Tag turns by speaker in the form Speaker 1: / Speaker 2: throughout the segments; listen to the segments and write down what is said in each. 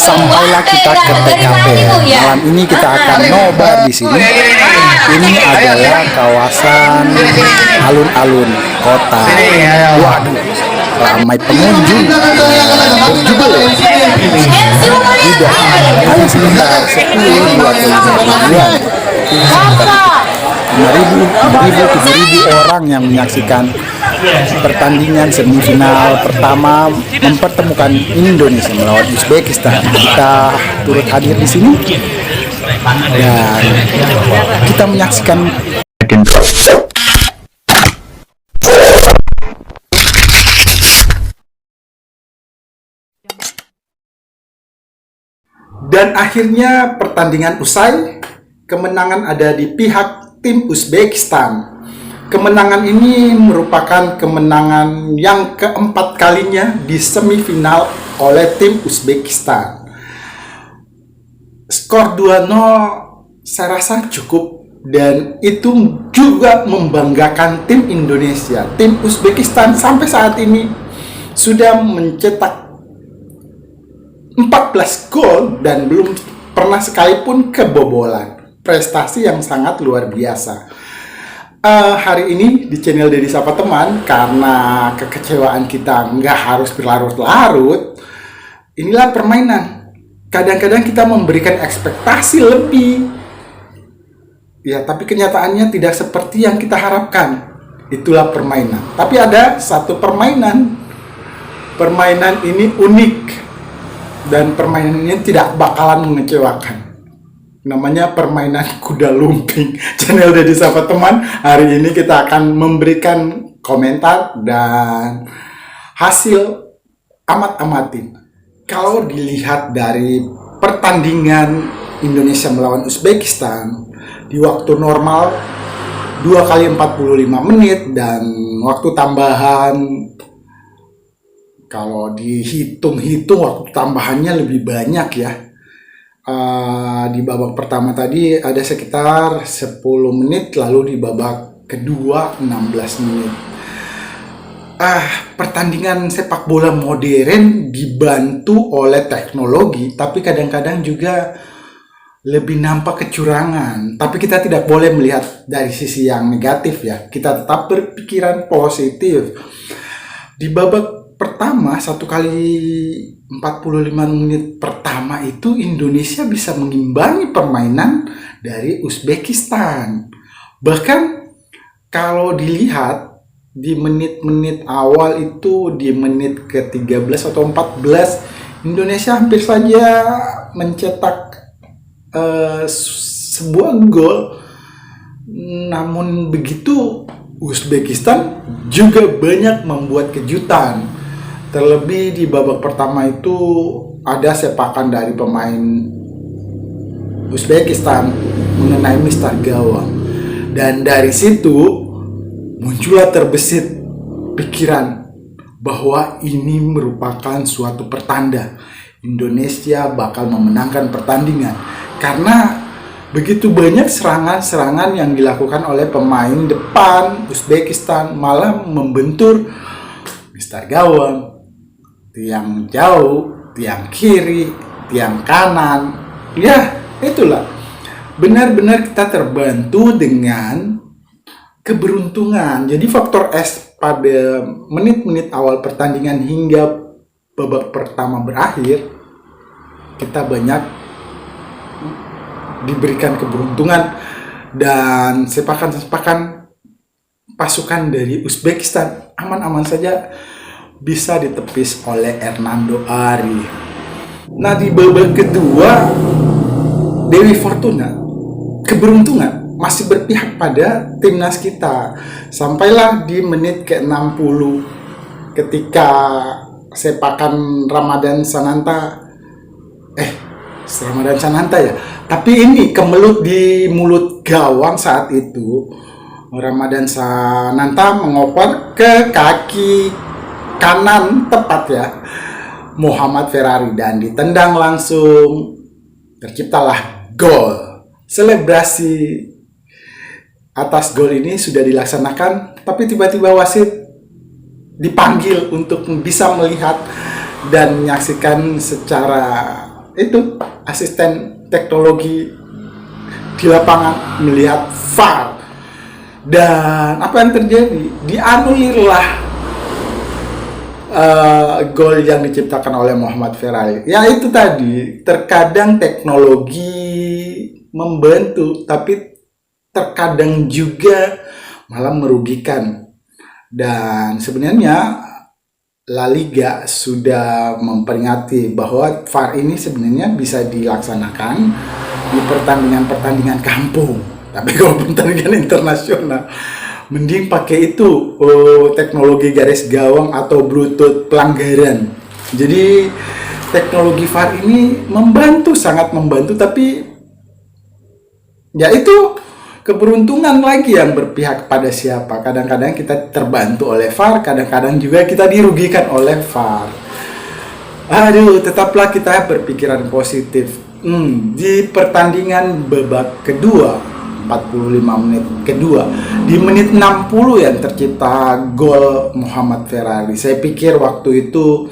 Speaker 1: Sampailah kita ke TKP. Malam ini kita akan nobar di sini. Ini adalah kawasan alun-alun kota. Waduh, ramai pengunjung berjubel. Sudah ada sekitar 7.000 orang yang menyaksikan pertandingan semifinal pertama mempertemukan Indonesia melawan Uzbekistan. Kita turut hadir di sini dan kita menyaksikan dan akhirnya pertandingan usai. Kemenangan ada di pihak tim Uzbekistan. Kemenangan ini merupakan kemenangan yang keempat kalinya di semifinal oleh tim Uzbekistan. Skor 2-0 saya rasa cukup dan itu juga membanggakan tim Indonesia. Tim Uzbekistan sampai saat ini sudah mencetak 14 gol dan belum pernah sekalipun kebobolan. Prestasi yang sangat luar biasa. Hari ini di channel Dedi Sapa Teman, karena kekecewaan kita nggak harus berlarut-larut, inilah permainan. Kadang-kadang kita memberikan ekspektasi lebih, ya, tapi kenyataannya tidak seperti yang kita harapkan. Itulah permainan. Tapi ada satu permainan ini unik dan permainan ini tidak bakalan mengecewakan. Namanya permainan kuda lumping. Channel Dedi Sapa Teman, hari ini kita akan memberikan komentar dan hasil amat-amatin. Kalau dilihat dari pertandingan Indonesia melawan Uzbekistan di waktu normal 2 kali 45 menit dan waktu tambahan, kalau dihitung-hitung waktu tambahannya lebih banyak ya. Di babak pertama tadi ada sekitar 10 menit, lalu di babak kedua 16 menit. Pertandingan sepak bola modern dibantu oleh teknologi, tapi kadang-kadang juga lebih nampak kecurangan. Tapi kita tidak boleh melihat dari sisi yang negatif ya. Kita tetap berpikiran positif. Di babak pertama, 1 kali 45 menit pertama itu Indonesia bisa mengimbangi permainan dari Uzbekistan. Bahkan kalau dilihat di menit-menit awal itu, di menit ke-13 atau 14, Indonesia hampir saja mencetak sebuah gol. Namun begitu, Uzbekistan juga banyak membuat kejutan. Terlebih di babak pertama itu ada sepakan dari pemain Uzbekistan mengenai Mister Gawang. Dan dari situ muncullah terbesit pikiran bahwa ini merupakan suatu pertanda Indonesia bakal memenangkan pertandingan. Karena begitu banyak serangan-serangan yang dilakukan oleh pemain depan Uzbekistan, malah membentur Mister Gawang, tiang jauh, tiang kiri, tiang kanan. Ya, itulah. Benar-benar kita terbantu dengan keberuntungan. Jadi faktor S pada menit-menit awal pertandingan hingga babak pertama berakhir, kita banyak diberikan keberuntungan dan sepakan-sepakan pasukan dari Uzbekistan aman-aman saja bisa ditepis oleh Hernando Ari. Nah, di babak kedua Dewi Fortuna, keberuntungan masih berpihak pada timnas kita. Sampailah di menit ke-60 ketika sepakan Ramadan Sananta ya. Tapi ini kemelut di mulut gawang saat itu. Ramadan Sananta mengoper ke kaki kanan tepat ya Muhammad Ferrari dan ditendang langsung, terciptalah gol. Selebrasi atas gol ini sudah dilaksanakan, tapi tiba-tiba wasit dipanggil untuk bisa melihat dan menyaksikan secara itu asisten teknologi di lapangan melihat VAR, dan apa yang terjadi? Dianulirlah gol yang diciptakan oleh Muhammad Ferrari. Ya itu tadi, terkadang teknologi membantu, tapi terkadang juga malah merugikan. Dan sebenarnya La Liga sudah memperingati bahwa VAR ini sebenarnya bisa dilaksanakan di pertandingan-pertandingan kampung. Tapi kalau pertandingan internasional, mending pakai itu, teknologi garis gawang atau Bluetooth pelanggaran. Jadi teknologi VAR ini membantu, sangat membantu, tapi ya itu keberuntungan lagi yang berpihak pada siapa. Kadang-kadang kita terbantu oleh VAR, kadang-kadang juga kita dirugikan oleh VAR. Aduh, tetaplah kita berpikiran positif. Di pertandingan babak kedua, 45 menit kedua, di menit 60 yang tercipta gol Muhammad Ferrari. Saya pikir waktu itu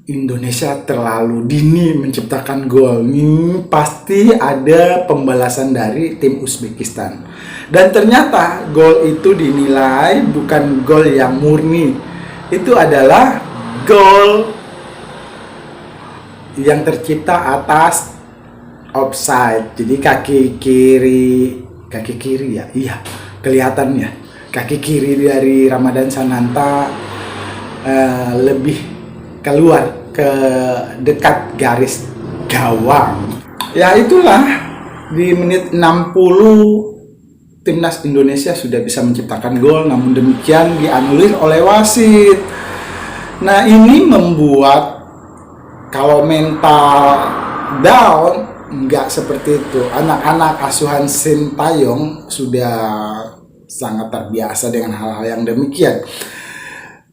Speaker 1: Indonesia terlalu dini menciptakan gol. Ini pasti ada pembalasan dari tim Uzbekistan. Dan ternyata gol itu dinilai bukan gol yang murni. Itu adalah gol yang tercipta atas offside. Jadi kaki kiri ya, iya kelihatannya kaki kiri dari Ramadan Sananta lebih keluar ke dekat garis gawang. Ya itulah, di menit 60 timnas Indonesia sudah bisa menciptakan gol, namun demikian dianulir oleh wasit. Nah ini membuat kalau mental down nggak seperti itu. Anak-anak asuhan Sintayong sudah sangat terbiasa dengan hal-hal yang demikian.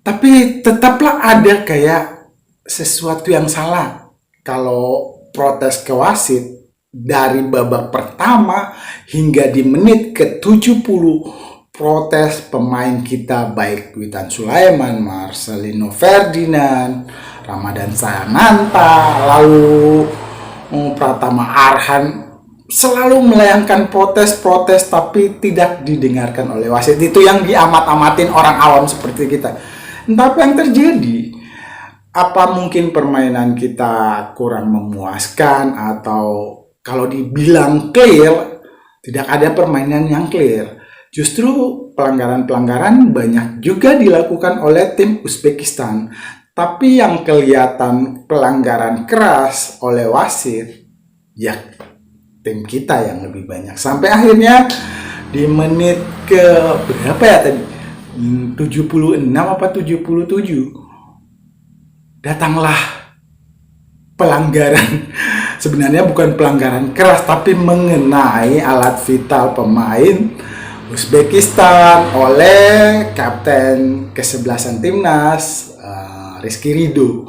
Speaker 1: Tapi tetaplah ada kayak sesuatu yang salah kalau protes ke wasit dari babak pertama hingga di menit ke-70 protes pemain kita, baik Witan Sulaiman, Marcelino Ferdinand, Ramadan Sananta, lalu Pratama Arhan, selalu melayangkan protes-protes tapi tidak didengarkan oleh wasit. Itu yang diamat-amatin orang awam seperti kita. Entah apa yang terjadi. Apa mungkin permainan kita kurang memuaskan, atau kalau dibilang clear, tidak ada permainan yang clear. Justru pelanggaran-pelanggaran banyak juga dilakukan oleh tim Uzbekistan. Tapi yang kelihatan pelanggaran keras oleh wasit, ya tim kita yang lebih banyak. Sampai akhirnya di menit ke berapa ya tadi? 76 apa 77? Datanglah pelanggaran. Sebenarnya bukan pelanggaran keras, tapi mengenai alat vital pemain Uzbekistan oleh kapten kesebelasan timnas, Rizky Ridho.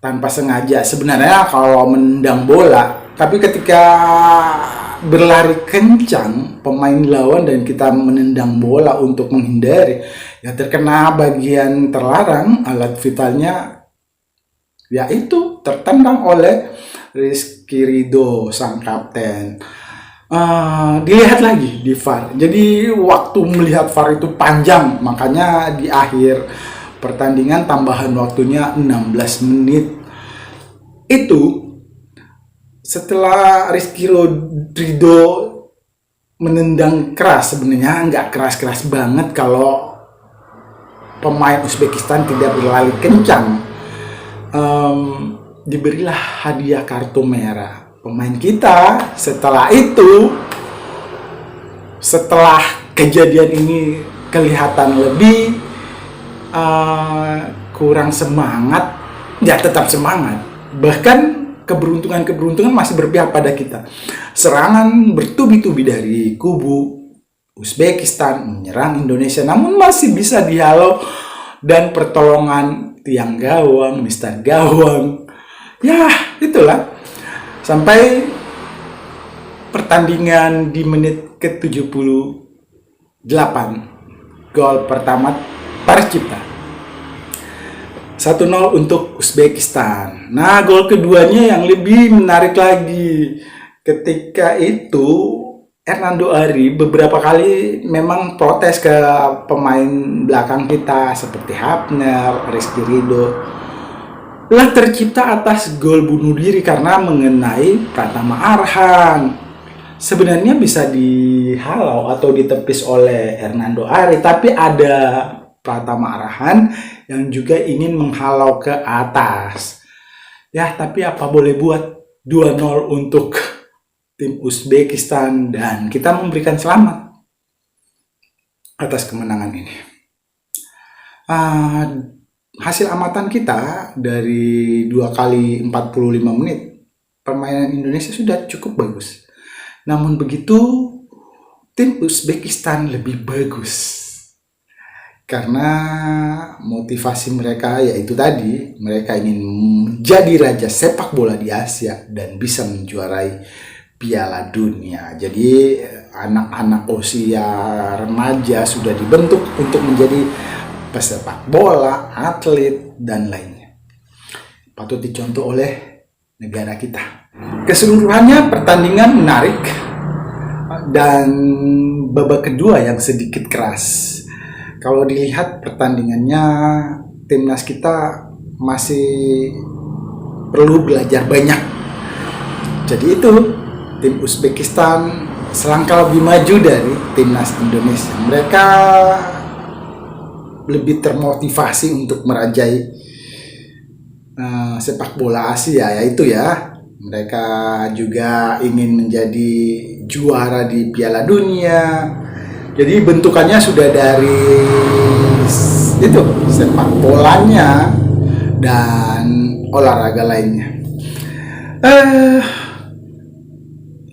Speaker 1: Tanpa sengaja sebenarnya kalau menendang bola, tapi ketika berlari kencang pemain lawan dan kita menendang bola untuk menghindari, ya terkena bagian terlarang, alat vitalnya yaitu tertendang oleh Rizky Ridho sang kapten. Dilihat lagi di VAR. Jadi waktu melihat VAR itu panjang, makanya di akhir pertandingan tambahan waktunya 16 menit. Itu setelah Rizky Ridho menendang keras, sebenarnya nggak keras-keras banget kalau pemain Uzbekistan tidak berlari kencang, diberilah hadiah kartu merah pemain kita. Setelah itu, setelah kejadian ini kelihatan lebih kurang semangat, ya tetap semangat, bahkan keberuntungan masih berpihak pada kita. Serangan bertubi-tubi dari kubu Uzbekistan menyerang Indonesia, namun masih bisa dihalau dan pertolongan tiang gawang, mister gawang. Ya, itulah. Sampai pertandingan di menit ke-78, gol pertama tercipta. 1-0 untuk Uzbekistan. Nah, gol keduanya yang lebih menarik lagi. Ketika itu Hernando Ari beberapa kali memang protes ke pemain belakang kita seperti Hafner, Rizky Ridho. Lah tercipta atas gol bunuh diri karena mengenai Pratama Arhan. Sebenarnya bisa dihalau atau ditepis oleh Hernando Ari, tapi ada Pratama Arhan yang juga ingin menghalau ke atas. Ya, tapi apa boleh buat, 2-0 untuk tim Uzbekistan dan kita memberikan selamat atas kemenangan ini. Hasil amatan kita dari 2 kali 45 menit, permainan Indonesia sudah cukup bagus. Namun begitu, tim Uzbekistan lebih bagus. Karena motivasi mereka yaitu tadi, mereka ingin menjadi raja sepak bola di Asia dan bisa menjuarai Piala Dunia. Jadi anak-anak usia remaja sudah dibentuk untuk menjadi pesepak bola, atlet, dan lainnya. Patut dicontoh oleh negara kita. Keseluruhannya pertandingan menarik dan babak kedua yang sedikit keras. Kalau dilihat pertandingannya, timnas kita masih perlu belajar banyak. Jadi itu, tim Uzbekistan selangkah lebih maju dari timnas Indonesia. Mereka lebih termotivasi untuk merajai sepak bola Asia, yaitu ya. Mereka juga ingin menjadi juara di Piala Dunia. Jadi bentukannya sudah dari itu, sepak bolanya dan olahraga lainnya.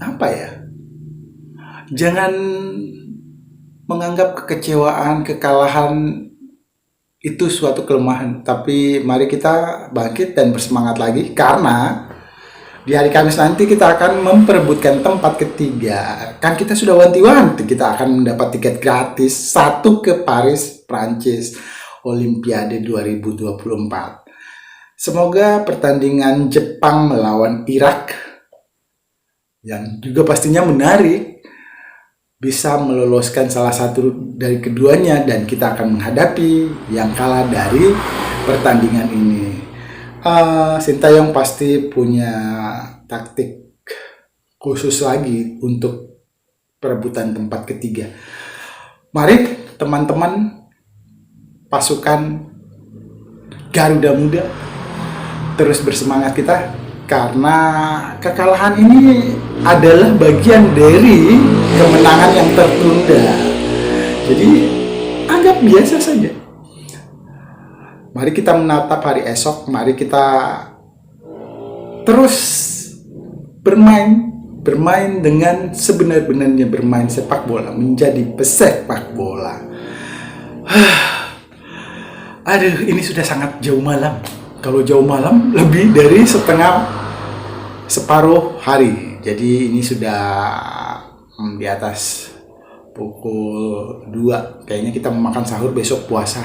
Speaker 1: Apa ya? Jangan menganggap kekecewaan, kekalahan itu suatu kelemahan. Tapi mari kita bangkit dan bersemangat lagi, karena di hari Kamis nanti kita akan memperebutkan tempat ketiga. Kan kita sudah wanti-wanti kita akan mendapat tiket gratis 1 ke Paris, Prancis, Olimpiade 2024. Semoga pertandingan Jepang melawan Irak, yang juga pastinya menarik, bisa meloloskan salah satu dari keduanya dan kita akan menghadapi yang kalah dari pertandingan ini. Sintayong pasti punya taktik khusus lagi untuk perebutan tempat ketiga. Mari teman-teman pasukan Garuda Muda terus bersemangat kita, karena kekalahan ini adalah bagian dari kemenangan yang tertunda. Jadi anggap biasa saja. Mari kita menatap hari esok, mari kita terus bermain dengan sebenar-benarnya, bermain sepak bola, menjadi pesepak bola. Aduh, ini sudah sangat jauh malam. Kalau jauh malam lebih dari separuh hari. Jadi ini sudah di atas pukul 2. Kayaknya kita memakan sahur, besok puasa.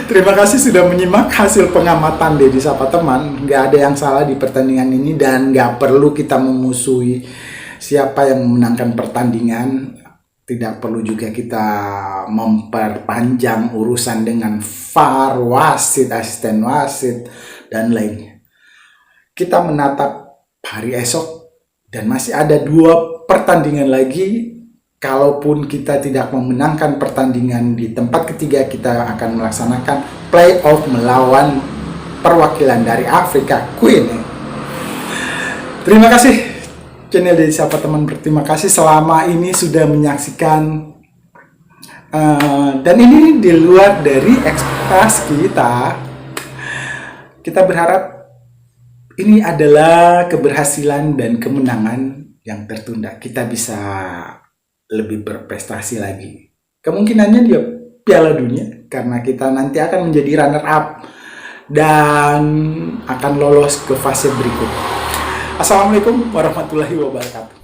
Speaker 1: Terima kasih sudah menyimak hasil pengamatan Dedi Sapa Teman. Gak ada yang salah di pertandingan ini dan gak perlu kita memusuhi siapa yang memenangkan pertandingan. Tidak perlu juga kita memperpanjang urusan dengan VAR, wasit, asisten wasit, dan lainnya. Kita menatap hari esok dan masih ada 2 pertandingan lagi. Kalaupun kita tidak memenangkan pertandingan di tempat ketiga, kita akan melaksanakan playoff melawan perwakilan dari Afrika, Queen. Terima kasih channel Dedi Sapa Teman, berterima kasih selama ini sudah menyaksikan, dan ini di luar dari ekspektasi kita. Kita berharap ini adalah keberhasilan dan kemenangan yang tertunda. Kita bisa lebih berprestasi lagi. Kemungkinannya dia Piala Dunia, karena kita nanti akan menjadi runner up dan akan lolos ke fase berikut. Assalamualaikum warahmatullahi wabarakatuh.